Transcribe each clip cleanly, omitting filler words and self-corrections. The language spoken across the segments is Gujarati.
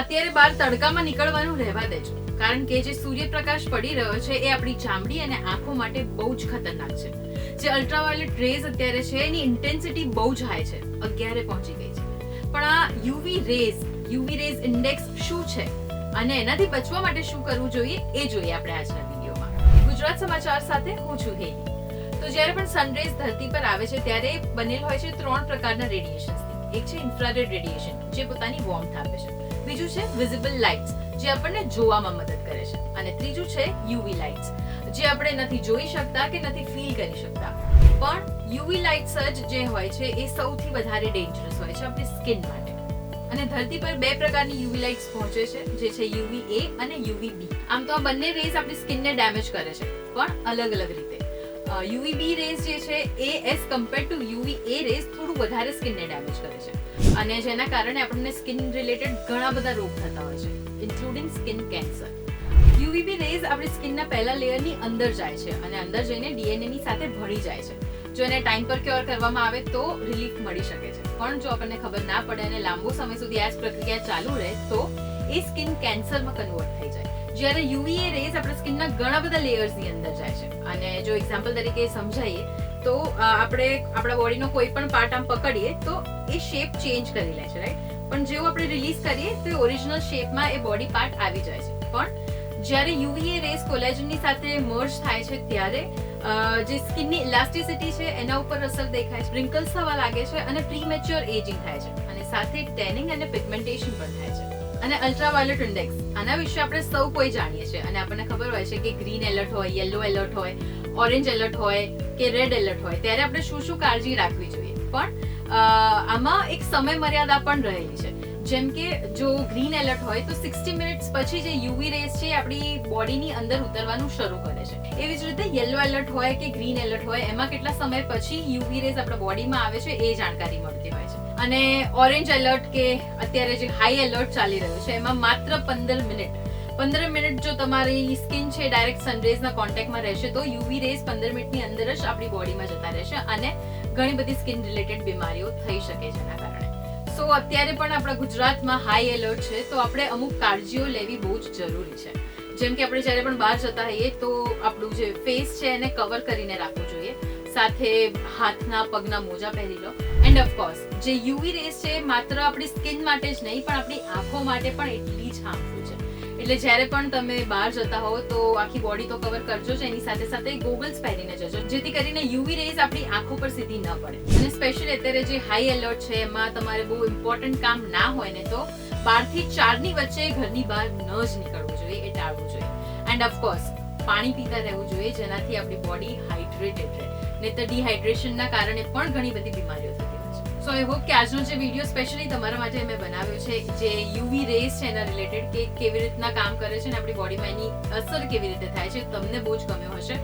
અત્યારે બહાર તડકામાં નીકળવાનું રહેવા દેજો, કારણ કે જે સૂર્યપ્રકાશ પડી રહ્યો છે એ આપણી ચામડી અને આંખો માટે બહુ જ ખતરનાક છે. જે અલ્ટ્રાવાયોલેટ રેઝ અત્યારે છે એની ઇન્ટેન્સિટી બહુ જ હાઈ છે, 11 પહોંચી ગઈ છે. પણ આ યુવી રેઝ ઇન્ડેક્સ શું છે અને એનાથી બચવા માટે શું કરવું જોઈએ એ જોઈએ આપણે આજના વિડીયોમાં. ગુજરાત સમાચાર સાથે હું છું હેલી. તો જ્યારે પણ સનરેઝ ધરતી પર આવે છે ત્યારે બનેલ હોય છે 3 પ્રકારના રેડિયેશન્સથી. એક છે ઇન્ફ્રારેડ રેડિયેશન, જે પોતાની વોર્મથ આપે છે. બીજું છે વિઝિબલ લાઇટ્સ, જે આપણને જોવામાં મદદ કરે છે. અને ત્રીજું છે યુવી લાઇટ્સ, જે આપણે નથી જોઈ શકતા કે નથી ફીલ કરી શકતા. પણ યુવી લાઇટ્સ જ જે હોય છે એ સૌથી વધારે ડેન્જરસ હોય છે આપણી સ્કિન માટે. અને ધરતી પર 2 પ્રકારની યુવી લાઇટ્સ પહોંચે છે, જે છે યુવી એ અને યુવી બી. આમ તો આ બંને રેઝ આપણી સ્કિનને ડેમેજ કરે છે, પણ અલગ અલગ રીતે. યુવી બી રેઝ જે છે એ એઝ કમ્પેર ટુ યુવી એ રેઝ થોડું વધારે સ્કિનને ડેમેજ કરે છે, અને જેના કારણે આપણને સ્કિન રિલેટેડ ઘણા બધા રોગ થતા હોય છે, including skin cancer. UVB rays આપણી સ્કિનના પહેલા લેયરની અંદર જાય છે અને અંદર જઈને ડીએનએ ની સાથે ભળી જાય છે. જો એને ટાઈમ પર ક્યોર કરવામાં આવે તો રિલીફ મળી શકે છે, પણ જો આપણને ખબર ના પડે અને લાંબો સમય સુધી આ જ પ્રક્રિયા ચાલુ રહે તો એ સ્કિન કેન્સરમાં કન્વર્ટ થઈ જાય. જ્યારે યુવીએ રેઝ આપણા સ્કિનના ઘણા બધા લેયર્સની અંદર જાય છે, અને જો એક્ઝામ્પલ તરીકે સમજાવીએ તો આપણે આપણા બોડીનો કોઈ પણ પાર્ટ આમ પકડીએ તો એ શેપ ચેન્જ કરી લે છે, રાઈટ? પણ જેવું આપણે રિલીઝ કરીએ તો ઓરિજિનલ શેપમાં એ બોડી પાર્ટ આવી જાય છે. પણ જ્યારે યુવીએ રેઝ કોલેજનની સાથે મર્જ થાય છે ત્યારે જે સ્કિનની ઇલાસ્ટિસિટી છે એના ઉપર અસર દેખાય છે, રિંકલ્સ થવા લાગે છે અને પ્રીમેચ્યોર એજિંગ થાય છે, અને સાથે ટેનિંગ અને પિગમેન્ટેશન પણ થાય છે. અને અલ્ટ્રાવાયોલેટ ઇન્ડેક્સ, આના વિશે આપણે સૌ કોઈ જાણીએ છીએ, અને આપણને ખબર હોય છે કે ગ્રીન એલર્ટ હોય, યલો એલર્ટ હોય, ઓરેન્જ એલર્ટ હોય કે રેડ એલર્ટ હોય ત્યારે આપણે શું શું કાળજી રાખવી જોઈએ. પણ આમાં એક સમય મર્યાદા પણ રહેલી છે. જેમ કે જો ગ્રીન એલર્ટ હોય તો 60 મિનિટ્સ પછી જે યુવી રેઝ છે આપણી બોડીની અંદર ઉતરવાનું શરૂ કરે છે. એવી જ રીતે યલો એલર્ટ હોય કે ગ્રીન એલર્ટ હોય એમાં કેટલા સમય પછી યુવી રેઝ આપણા બોડીમાં આવે છે એ જાણકારી મળતી હોય છે. અને ઓરેન્જ એલર્ટ કે અત્યારે જે હાઈ એલર્ટ ચાલી રહ્યું છે એમાં માત્ર 15 મિનિટ જો તમારી સ્કિન છે ડાયરેક્ટ સનરેઝના કોન્ટેક્ટમાં રહેશે તો યુવી રેઝ 15 મિનિટની અંદર જ આપણી બોડીમાં જતા રહેશે અને ઘણી બધી સ્કિન રિલેટેડ બીમારીઓ થઈ શકે છે એના કારણે. સો અત્યારે પણ આપણા ગુજરાતમાં હાઈ એલર્ટ છે, તો આપણે અમુક કાળજીઓ લેવી બહુ જ જરૂરી છે. જેમ કે આપણે જ્યારે પણ બહાર જતા હોઈએ તો આપણું જે ફેસ છે એને કવર કરીને રાખવું જોઈએ, સાથે હાથના પગના મોજા પહેરી લો. એન્ડ ઓફકોર્સ જે યુવી રેઝ છે માત્ર આપણી સ્કિન માટે જ નહીં પણ આપણી આંખો માટે પણ એટલી જ હાર્મફુલ છે. એટલે જ્યારે પણ તમે બહાર જતા હો તો આખી બોડી તો કવર કરજો જ, એની સાથે સાથે ગોગલ્સ પહેરીને જજો, જેથી કરીને યુવી રેઝ આપણી આંખો પર સીધી ન પડે. અને સ્પેશિયલી અત્યારે જે હાઈ એલર્ટ છે એમાં તમારે બહુ ઇમ્પોર્ટન્ટ કામ ના હોય ને તો 12 થી 4 ની વચ્ચે ઘરની બહાર ન જ નીકળવું જોઈએ, એ ટાળવું જોઈએ. એન્ડ ઓફકોર્સ પાણી પીતા રહેવું જોઈએ, જેનાથી આપણી બોડી હાઇડ્રેટેડ રહે, નહીં તો ડિહાઇડ્રેશનના કારણે પણ ઘણી બધી બીમારીઓ થતી હોય છે. સો આઈ હોપ કે આજનો જે વિડીયો સ્પેશિયલી તમારા માટે મેં બનાવ્યો છે, જે યુવી રેઝ છે એના રિલેટેડ કે કેવી રીતના કામ કરે છે અને આપણી બોડીમાં એની અસર કેવી રીતે થાય છે, તમને બહુ જ ગમ્યો હશે.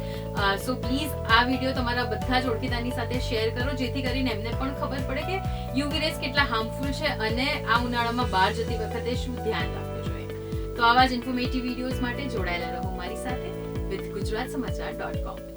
સો પ્લીઝ આ વિડીયો તમારા બધા જ ઓળખીતાની સાથે શેર કરો, જેથી કરીને એમને પણ ખબર પડે કે યુવી રેઝ કેટલા હાર્મફુલ છે અને આ ઉનાળામાં બહાર જતી વખતે શું ધ્યાન રાખવું જોઈએ. તો આવા જ ઇન્ફોર્મેટિવ વિડીયોઝ માટે જોડાયેલા રહો મારી સાથે with gujaratsamachar.com.